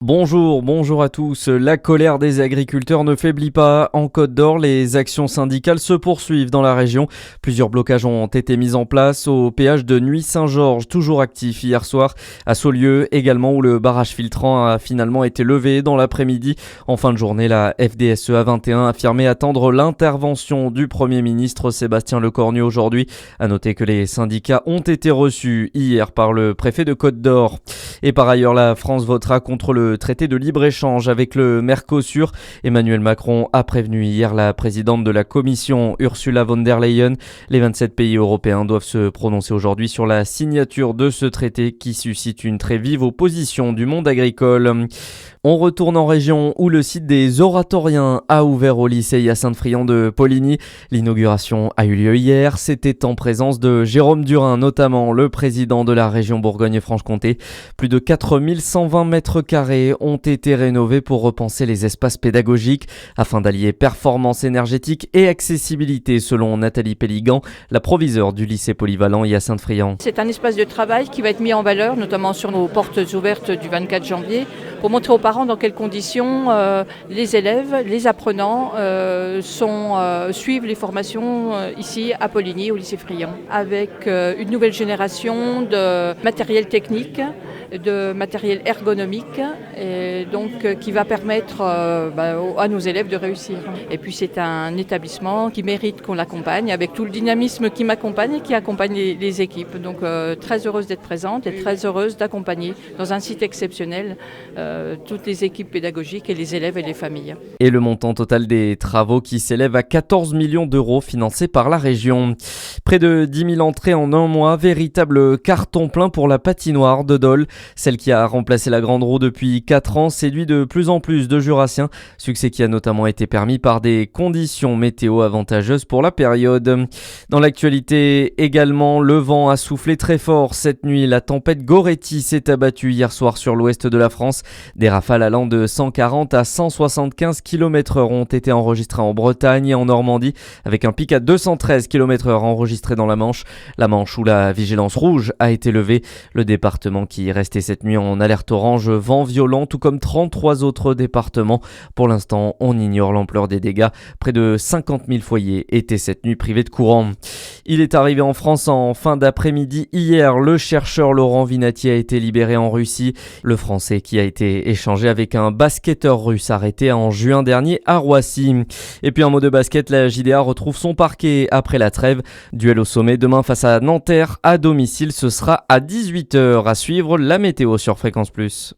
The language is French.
Bonjour à tous. La colère des agriculteurs ne faiblit pas. En Côte d'Or, les actions syndicales se poursuivent dans la région. Plusieurs blocages ont été mis en place au péage de Nuits-Saint-Georges, toujours actif hier soir. À Saulieu également, où le barrage filtrant a finalement été levé dans l'après-midi. En fin de journée, la FDSEA 21 affirmait attendre l'intervention du Premier ministre Sébastien Lecornu aujourd'hui. À noter que les syndicats ont été reçus hier par le préfet de Côte d'Or. Et par ailleurs, la France votera contre le traité de libre-échange avec le Mercosur. Emmanuel Macron a prévenu hier la présidente de la Commission, Ursula von der Leyen. Les 27 pays européens doivent se prononcer aujourd'hui sur la signature de ce traité qui suscite une très vive opposition du monde agricole. On retourne en région où le site des Oratoriens a ouvert au lycée Hyacinthe-Friant de Poligny. L'inauguration a eu lieu hier. C'était en présence de Jérôme Durin, notamment le président de la région Bourgogne-Franche-Comté. Plus de 4120 mètres carrés ont été rénovés pour repenser les espaces pédagogiques afin d'allier performance énergétique et accessibilité, selon Nathalie Pelligan, la proviseure du lycée polyvalent Hyacinthe-Friant. C'est un espace de travail qui va être mis en valeur, notamment sur nos portes ouvertes du 24 janvier, pour montrer aux parents dans quelles conditions les élèves, les apprenants suivent les formations ici à Poligny, au lycée Friant, avec une nouvelle génération de matériel technique, de matériel ergonomique, et donc qui va permettre à nos élèves de réussir. Et puis c'est un établissement qui mérite qu'on l'accompagne, avec tout le dynamisme qui m'accompagne et qui accompagne les équipes. Donc très heureuse d'être présente et très heureuse d'accompagner dans un site exceptionnel toutes les équipes pédagogiques et les élèves et les familles. Et le montant total des travaux qui s'élève à 14 millions d'euros financés par la région. Près de 10 000 entrées en un mois, véritable carton plein pour la patinoire de Dole. Celle qui a remplacé la Grande Roue depuis 4 ans séduit de plus en plus de Jurassiens. Succès qui a notamment été permis par des conditions météo avantageuses pour la période. Dans l'actualité également, le vent a soufflé très fort cette nuit. La tempête Goretti s'est abattue hier soir sur l'ouest de la France. Des rafales allant de 140 à 175 km/h ont été enregistrées en Bretagne et en Normandie, avec un pic à 213 km/h enregistré dans la Manche où la vigilance rouge a été levée. Le département qui restait cette nuit en alerte orange vent violent, tout comme 33 autres départements. Pour l'instant, on ignore l'ampleur des dégâts. Près de 50 000 foyers étaient cette nuit privés de courant. Il est arrivé en France en fin d'après-midi hier. Le chercheur Laurent Vinatier a été libéré en Russie. Le Français qui a été échangé avec un basketteur russe arrêté en juin dernier à Roissy. Et puis en mot de basket, la JDA retrouve son parquet après la trêve. Duel au sommet demain face à Nanterre à domicile. Ce sera à 18h. À suivre la météo sur Fréquence Plus.